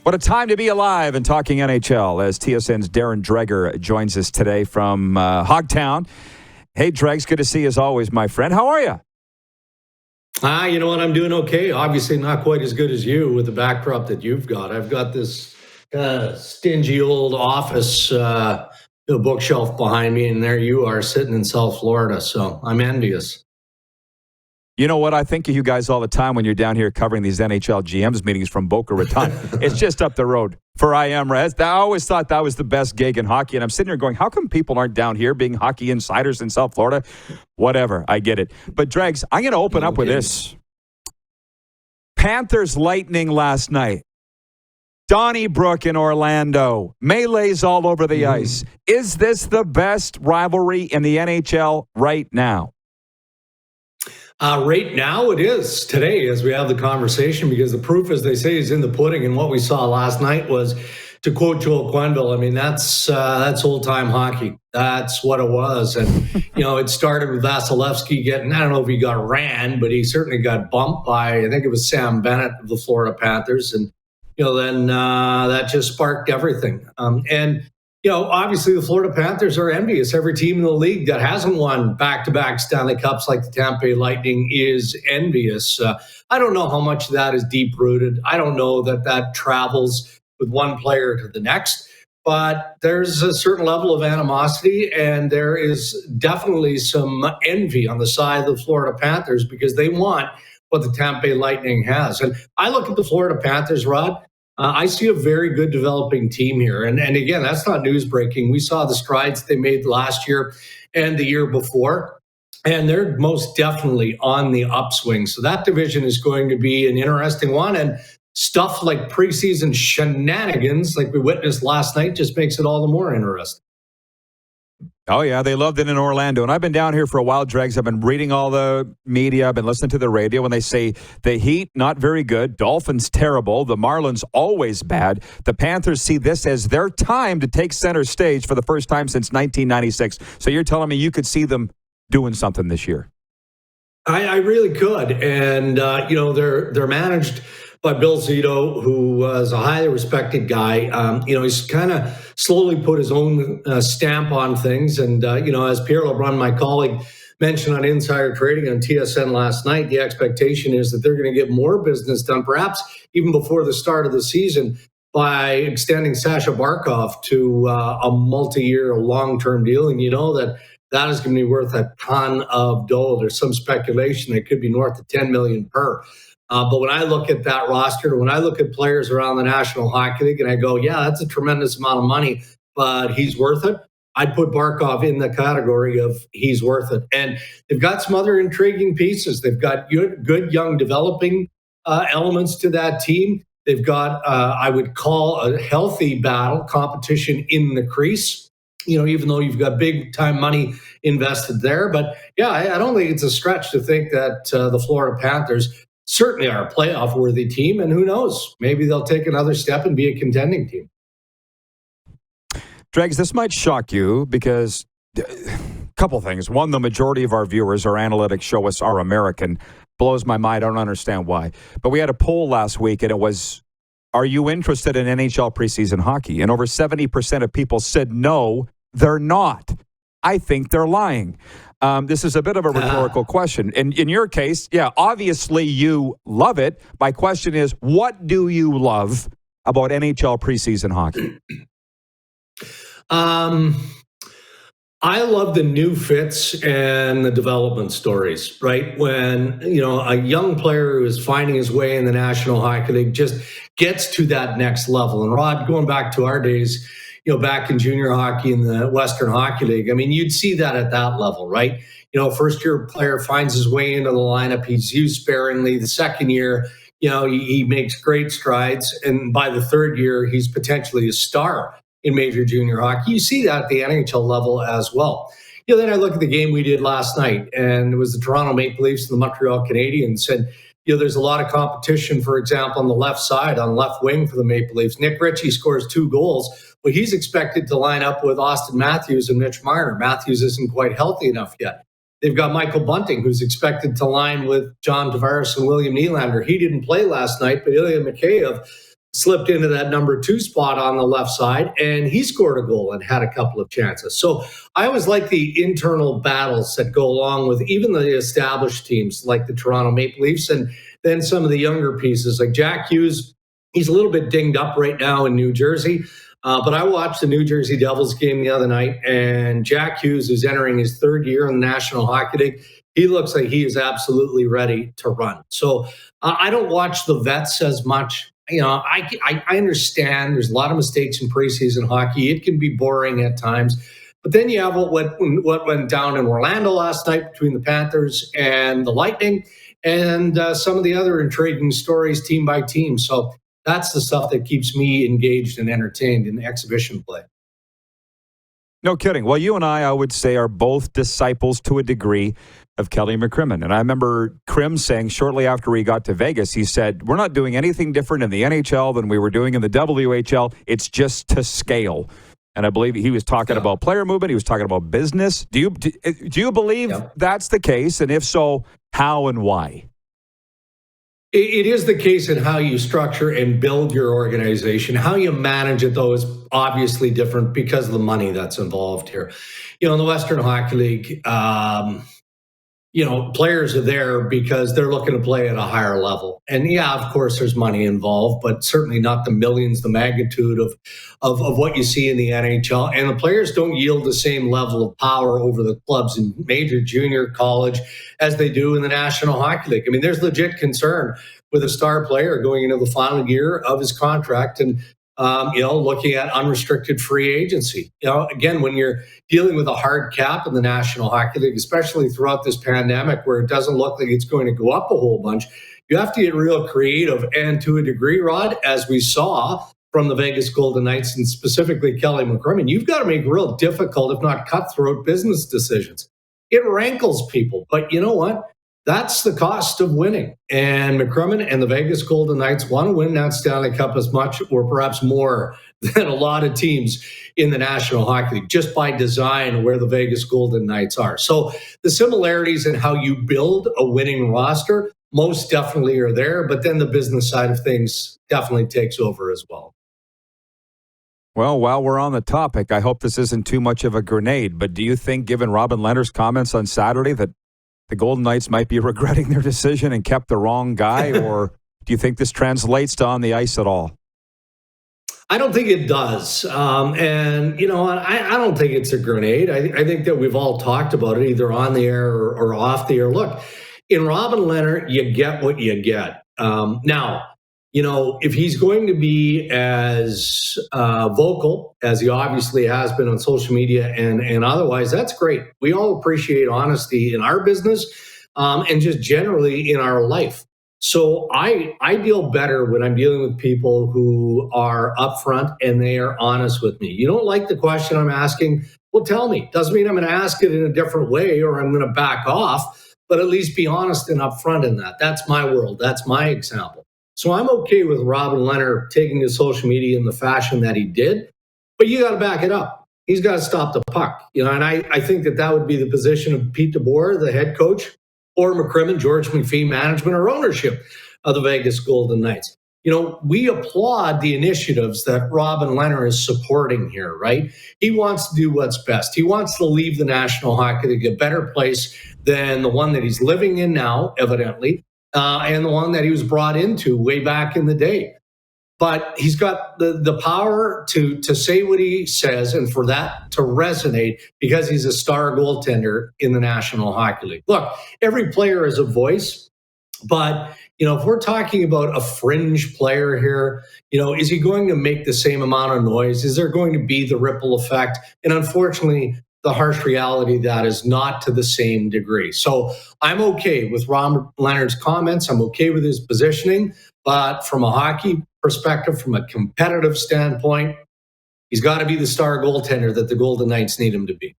What a time to be alive and talking NHL as TSN's Darren Dreger joins us today from Hogtown. Hey, Dregs, good to see you as always, my friend. How are you? You know what? I'm doing okay. Obviously not quite as good as you with the backdrop that you've got. I've got this stingy old office bookshelf behind me, and there you are sitting in South Florida. So I'm envious. You know what? I think of you guys all the time when you're down here covering these NHL GMs meetings from Boca Raton. It's just up the road for IMRES. I always thought that was the best gig in hockey. And I'm sitting here going, how come people aren't down here being hockey insiders in South Florida? Whatever. I get it. But, Dregs, I'm going to open up with this. Panthers Lightning last night. Donnybrook in Orlando. Melees all over the ice. Is this the best rivalry in the NHL right now? Right now it is today as we have the conversation, because the proof, as they say, is in the pudding. And what we saw last night was, to quote Joel Quenneville, I mean, that's old-time hockey. That's what it was. And, it started with Vasilevsky getting, I don't know if he got ran, but he certainly got bumped by, I think it was Sam Bennett of the Florida Panthers. And, then that just sparked everything. Obviously the Florida Panthers are envious. Every team in the league that hasn't won back-to-back Stanley Cups like the Tampa Bay Lightning is envious. I don't know how much of that is deep-rooted. I don't know that travels with one player to the next. But there's a certain level of animosity, and there is definitely some envy on the side of the Florida Panthers because they want what the Tampa Bay Lightning has. And I look at the Florida Panthers, Rod. I see a very good developing team here. And again, that's not news breaking. We saw the strides they made last year and the year before, and they're most definitely on the upswing. So that division is going to be an interesting one. And stuff like preseason shenanigans like we witnessed last night just makes it all the more interesting. Oh, yeah, they loved it in Orlando. And I've been down here for a while, Dregs. I've been reading all the media. I've been listening to the radio when they say the Heat, not very good. Dolphins, terrible. The Marlins, always bad. The Panthers see this as their time to take center stage for the first time since 1996. So you're telling me you could see them doing something this year? I really could. And, they're managed by Bill Zito, who is a highly respected guy. He's kind of slowly put his own stamp on things. And, as Pierre LeBrun, my colleague, mentioned on Insider Trading on TSN last night, the expectation is that they're going to get more business done, perhaps even before the start of the season, by extending Sasha Barkov to a multi-year, long-term deal. And that is going to be worth a ton of dough. There's some speculation that could be north of $10 million per. But when I look at that roster, when I look at players around the National Hockey League and I go, yeah, that's a tremendous amount of money, but he's worth it, I'd put Barkov in the category of he's worth it. And they've got some other intriguing pieces. They've got good young developing elements to that team. They've got, I would call, a healthy battle competition in the crease, even though you've got big time money invested there. But yeah, I don't think it's a stretch to think that the Florida Panthers certainly are a playoff-worthy team, and who knows? Maybe they'll take another step and be a contending team. Dregs, this might shock you because a couple things. One, the majority of our viewers, our analytics show us are American. Blows my mind. I don't understand why. But we had a poll last week, and it was, are you interested in NHL preseason hockey? And over 70% of people said no, they're not. I think they're lying. This is a bit of a rhetorical question. And in your case, yeah, obviously you love it. My question is, what do you love about NHL preseason hockey? I love the new fits and the development stories, right? When, a young player who is finding his way in the National Hockey League just gets to that next level. And Rod, going back to our days, back in junior hockey in the Western Hockey League, I mean, you'd see that at that level, right? First year player finds his way into the lineup. He's used sparingly. The second year, he makes great strides. And by the third year, he's potentially a star in major junior hockey. You see that at the NHL level as well. Then I look at the game we did last night, and it was the Toronto Maple Leafs and the Montreal Canadiens. And, there's a lot of competition, for example, on the left side, on left wing for the Maple Leafs. Nick Ritchie scores 2 goals, but he's expected to line up with Auston Matthews and Mitch Marner. Matthews isn't quite healthy enough yet. They've got Michael Bunting, who's expected to line with John Tavares and William Nylander. He didn't play last night, but Ilya Mikheyev slipped into that number 2 spot on the left side, and he scored a goal and had a couple of chances. So I always like the internal battles that go along with even the established teams like the Toronto Maple Leafs, and then some of the younger pieces like Jack Hughes. He's a little bit dinged up right now in New Jersey. But I watched the New Jersey Devils game the other night, and Jack Hughes, who's entering his 3rd year in the National Hockey League, he looks like he is absolutely ready to run. So I don't watch the vets as much. I understand there's a lot of mistakes in preseason hockey. It can be boring at times. But then you have what went down in Orlando last night between the Panthers and the Lightning, and some of the other intriguing stories team by team. So that's the stuff that keeps me engaged and entertained in exhibition play. No kidding. Well, you and I would say, are both disciples to a degree of Kelly McCrimmon. And I remember Krim saying shortly after he got to Vegas, he said, we're not doing anything different in the NHL than we were doing in the WHL. It's just to scale. And I believe he was talking about player movement. He was talking about business. Do you believe that's the case? And if so, how and why? It is the case in how you structure and build your organization. How you manage it, though, is obviously different because of the money that's involved here. In the Western Hockey League, players are there because they're looking to play at a higher level. And yeah, of course, there's money involved, but certainly not the millions, the magnitude of what you see in the NHL. And the players don't yield the same level of power over the clubs in major, junior, college as they do in the National Hockey League. I mean, there's legit concern with a star player going into the final year of his contract and looking at unrestricted free agency. Again, when you're dealing with a hard cap in the National Hockey League, especially throughout this pandemic where it doesn't look like it's going to go up a whole bunch, you have to get real creative. And to a degree, Rod, as we saw from the Vegas Golden Knights and specifically Kelly McCrimmon, you've got to make real difficult, if not cutthroat, business decisions. It rankles people, but you know what? That's the cost of winning. And McCrimmon and the Vegas Golden Knights want to win that Stanley Cup as much or perhaps more than a lot of teams in the National Hockey League, just by design where the Vegas Golden Knights are. So the similarities in how you build a winning roster most definitely are there, but then the business side of things definitely takes over as well. Well, while we're on the topic, I hope this isn't too much of a grenade, but do you think, given Robin Lehner's comments on Saturday, that the Golden Knights might be regretting their decision and kept the wrong guy, or do you think this translates to on the ice at all? I don't think it does. I don't think it's a grenade. I think that we've all talked about it either on the air or off the air. Look, in Robin Lehner, you get what you get. Now, if he's going to be as vocal as he obviously has been on social media and otherwise, that's great. We all appreciate honesty in our business and just generally in our life. So I deal better when I'm dealing with people who are upfront and they are honest with me. You don't like the question I'm asking? Well, tell me. Doesn't mean I'm going to ask it in a different way or I'm going to back off, but at least be honest and upfront in that. That's my world. That's my example. So I'm okay with Robin Lehner taking to social media in the fashion that he did, but you got to back it up. He's got to stop the puck. And I think that would be the position of Pete DeBoer, the head coach, or McCrimmon, George McPhee, management or ownership of the Vegas Golden Knights. We applaud the initiatives that Robin Lehner is supporting here, right? He wants to do what's best. He wants to leave the National Hockey League a better place than the one that he's living in now, evidently. And the one that he was brought into way back in the day. But he's got the power to say what he says and for that to resonate because he's a star goaltender in the National Hockey League. Look, every player has a voice, but if we're talking about a fringe player here, is he going to make the same amount of noise? Is there going to be the ripple effect? And unfortunately, the harsh reality that is not to the same degree. So I'm okay with Robin Lehner's comments. I'm okay with his positioning. But from a hockey perspective, from a competitive standpoint, he's got to be the star goaltender that the Golden Knights need him to be.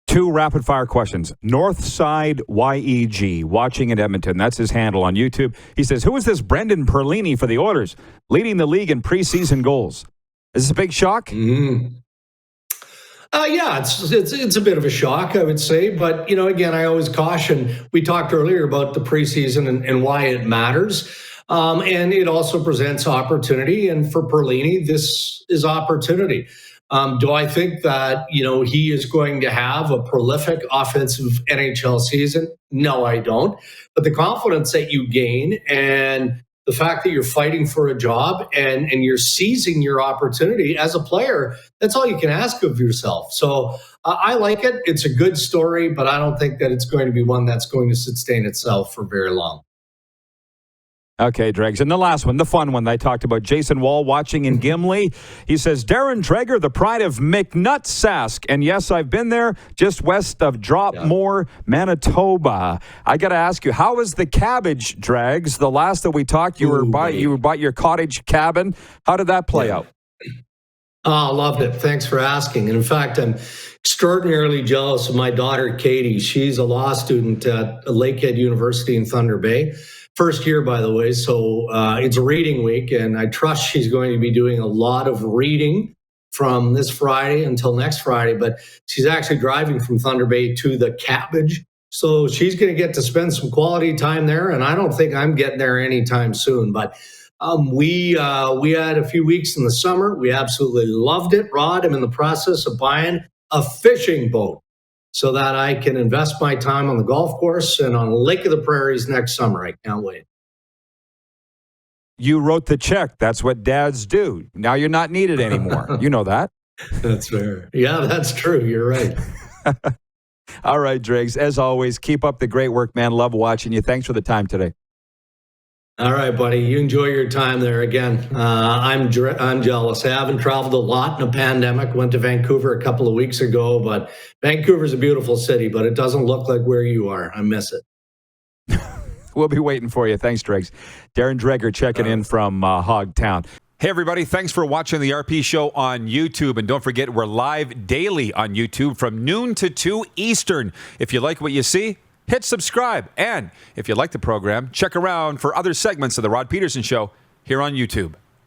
2 rapid-fire questions. Northside YEG, watching in Edmonton. That's his handle on YouTube. He says, who is this Brendan Perlini for the Oilers, leading the league in preseason goals? Is this a big shock? Yeah, it's a bit of a shock, I would say. But, again, I always caution. We talked earlier about the preseason and why it matters. And it also presents opportunity. And for Perlini, this is opportunity. Do I think that, he is going to have a prolific offensive NHL season? No, I don't. But the confidence that you gain and the fact that you're fighting for a job and you're seizing your opportunity as a player, that's all you can ask of yourself. So I like it. It's a good story, but I don't think that it's going to be one that's going to sustain itself for very long. Okay, Dregs. And the last one, the fun one, I talked about Jason Wall watching in Gimli. He says, Darren Dreger, the pride of McNutsask. And yes, I've been there, just west of Dropmore, Manitoba. I got to ask you, how was the cabbage, Dregs? The last that we talked, you bought your cottage cabin. How did that play out? Oh, loved it. Thanks for asking. And in fact, I'm extraordinarily jealous of my daughter, Katie. She's a law student at Lakehead University in Thunder Bay. First year, by the way, so it's reading week, and I trust she's going to be doing a lot of reading from this Friday until next Friday, but she's actually driving from Thunder Bay to the Cabbage, so she's going to get to spend some quality time there, and I don't think I'm getting there anytime soon, but we had a few weeks in the summer. We absolutely loved it. Rod, I'm in the process of buying a fishing boat so that I can invest my time on the golf course and on Lake of the Prairies next summer. I can't wait. You wrote the check. That's what dads do. Now you're not needed anymore. You know that. That's fair. Yeah, that's true. You're right. All right, Dregs. As always, keep up the great work, man. Love watching you. Thanks for the time today. All right, buddy. You enjoy your time there. Again, I'm jealous. I haven't traveled a lot in a pandemic. Went to Vancouver a couple of weeks ago, but Vancouver's a beautiful city, but it doesn't look like where you are. I miss it. We'll be waiting for you. Thanks, Dregs. Darren Dreger checking in from Hogtown. Hey, everybody. Thanks for watching the RP Show on YouTube. And don't forget, we're live daily on YouTube from noon to 2 Eastern. If you like what you see, hit subscribe. And if you like the program, check around for other segments of The Rod Pedersen Show here on YouTube.